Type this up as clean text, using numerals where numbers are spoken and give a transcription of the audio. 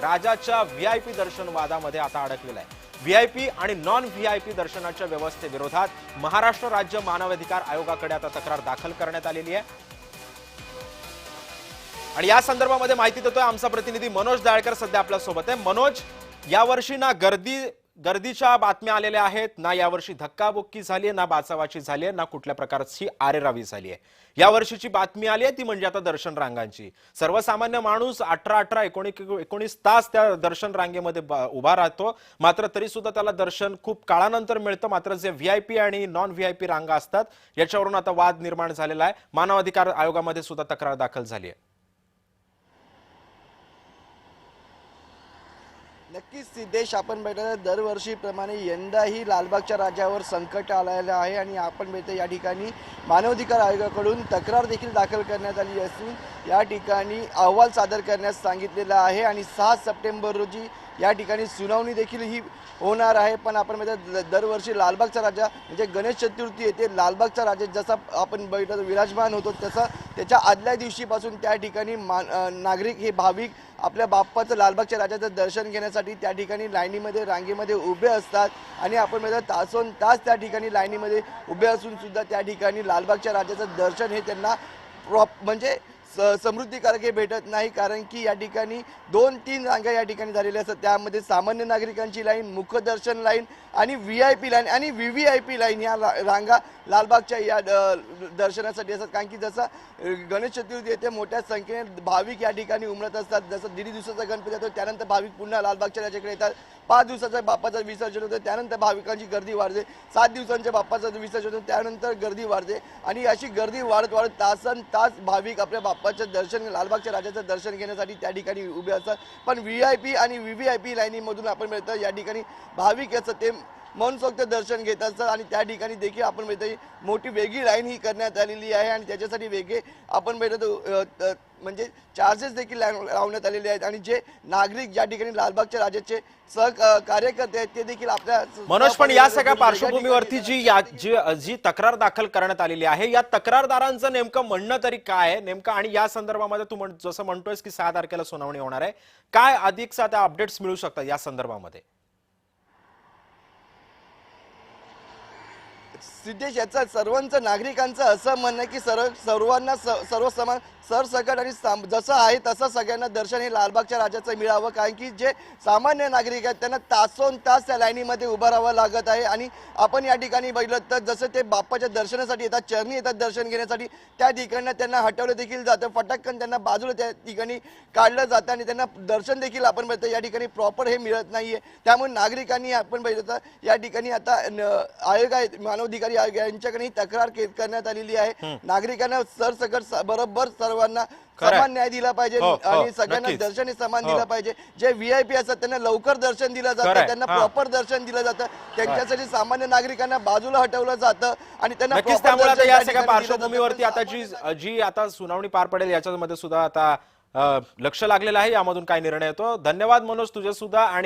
राजाच्या व्हीआयपी दर्शन वादामध्ये आता अडकलेला आहे। व्हीआयपी आणि नॉन व्हीआयपी दर्शनाच्या व्यवस्थेविरोधात महाराष्ट्र राज्य मानवाधिकार आयोगाकडे आता तक्रार दाखल करण्यात आलेली आहे। आणि या संदर्भामध्ये माहिती देतोय आमचा प्रतिनिधी मनोज दाळकर सध्या आपल्या सोबत आहे। मनोज, यावर्षी ना गर्दीच्या बातम्या आलेल्या आहेत, ना यावर्षी धक्काबुक्की झाली आहे, ना बाचावाची झाली आहे, ना कुठल्या प्रकारची आरेरावी झाली आहे। यावर्षीची बातमी आली आहे ती म्हणजे आता दर्शन रांगांची। सर्वसामान्य माणूस 18-19 तास त्या दर्शन रांगेमध्ये उभा राहतो, मात्र तरी सुद्धा त्याला दर्शन खूप काळानंतर मिळतं। मात्र जे व्हीआयपी आणि नॉन व्हीआयपी रांगा असतात याच्यावरून आता वाद निर्माण झालेला आहे। मानवाधिकार आयोगामध्ये सुद्धा तक्रार दाखल झाली आहे। नक्कीच सिद्धेश, आपण बघितलं दरवर्षीप्रमाणे यंदाही लालबागच्या राजावर संकट आलेलं आहे आणि आपण बघितलं या ठिकाणी मानवाधिकार आयोगाकडून तक्रार देखील दाखल करण्यात आली असून या ठिकाणी अहवाल सादर करण्यास सांगितलेला आहे आणि 6 सप्टेंबर रोजी या ठिकाणी सुनावणी देखील ही होणार आहे। पण आपण दरवर्षी लालबागचा राजा म्हणजे गणेश चतुर्थी येते, लालबागचा राजा जसा आपण बघितलं विराजमान होतो तसा त्याच्या आदल्या दिवशीपासून त्या ठिकाणी नागरिक हे भाविक आपल्या बाप्पाचं लालबागच्या राजाचं दर्शन घेण्यासाठी त्या ठिकाणी लाईनीमध्ये रांगेमध्ये उभे असतात आणि आपण तासोन तास त्या ठिकाणी लाईनीमध्ये उभे असून सुद्धा त्या ठिकाणी लालबागच्या राजाचं दर्शन हे त्यांना म्हणजे समृद्धीकारक हे भेटत नाही। कारण की या ठिकाणी 2-3 रांगा या ठिकाणी झालेल्या असतात, त्यामध्ये सामान्य नागरिकांची लाईन, मुखदर्शन लाईन आणि व्हीआयपी लाईन आणि व्हीव्हीआयपी लाईन या रांगा लालबागच्या या दर्शनासाठी असतात। कारण की जसं गणेश चतुर्थी येते मोठ्या संख्येने भाविक या ठिकाणी उमटत असतात, जसं 1.5 दिवसाचा गणपती येतो त्यानंतर भाविक पुन्हा लालबागच्या राजाकडे येतात, 5 दिवसाच्या बाप्पाचं विसर्जन होतं त्यानंतर भाविकांची गर्दी वाढते, 7 दिवसांच्या बाप्पाचं विसर्जन होतं त्यानंतर गर्दी वाढते आणि अशी गर्दी वाढत वाढत तासन तास भाविक आपल्या बाप्पाचं दर्शन लालबागच्या राजाचं दर्शन घेण्यासाठी त्या ठिकाणी उभे असतात। पण व्हीआयपी आणि व्हीव्हीआयपी लाईनीमधून आपण मिळतं या ठिकाणी भाविक असतात ते मनसोक्त दर्शन घेत असतात आणि त्या ठिकाणी देखील आपण मिळतं मोठी वेगळी लाईन ही करण्यात आलेली आहे आणि त्याच्यासाठी वेगळे आपण मिळतं म्हणजे चार्जेस देखील लावण्यात आलेले आहेत आणि जे नागरिक ज्या ठिकाणी लालबागच्या राजाचे कार्यकर्ते आहेत ते देखील आपल्या मनोज, पण या सगळ्या पार्श्वभूमीवरती जी तक्रार दाखल करण्यात आलेली आहे या तक्रारदारांचं नेमकं म्हणणं तरी काय आहे नेमकं, आणि या संदर्भामध्ये तू जसं म्हणतोयस की 6 तारखेला सुनावणी होणार आहे, काय अधिकचा आता अपडेट्स मिळू शकतात या संदर्भामध्ये? सिद्धेश, याचा सर्वांचं नागरिकांचं असं म्हणणं की सर्वांना सर्व समान सरसकट आणि जसं आहे तसं सगळ्यांना दर्शन हे लालबागच्या राजाचं मिळावं। कारण की जे सामान्य नागरिक आहेत त्यांना तासोन तास त्या लाईनीमध्ये उभं राहावं लागत आहे आणि आपण या ठिकाणी बघितलं तर जसं ते बाप्पाच्या दर्शनासाठी येतात, चरणी येतात दर्शन घेण्यासाठी, त्या ठिकाणी त्यांना हटवलं देखील जातं, फटाकन त्यांना बाजूला त्या ठिकाणी काढलं जातं आणि त्यांना दर्शन देखील आपण बघतो या ठिकाणी प्रॉपर हे मिळत नाहीये। त्यामुळे नागरिकांनी आपण बघितलं तर या ठिकाणी आता आयोग आहे मानवाधिकारी आयोग यांच्याकडे तक्रार करण्यात आलेली आहे। नागरिकांना सरसकट बरोबर सर्वांना समान न्याय दिला पाहिजे आणि सगळ्यांना दर्शन समान दिलं पाहिजे। जे व्हीआयपी असतात त्यांना लवकर दर्शन दिलं जातं, त्यांना प्रॉपर दर्शन दिलं जातं, त्यांच्यासाठी सामान्य नागरिकांना बाजूला हटवलं जातं आणि त्यांना या सगळ्या पार्श्वभूमीवरती आता जी आता सुनावणी पार पडेल याच्यामध्ये सुद्धा आता लक्ष लागलेलं आहे, यामधून काय निर्णय येतो। धन्यवाद मनोज तुझे सुद्धा। आणि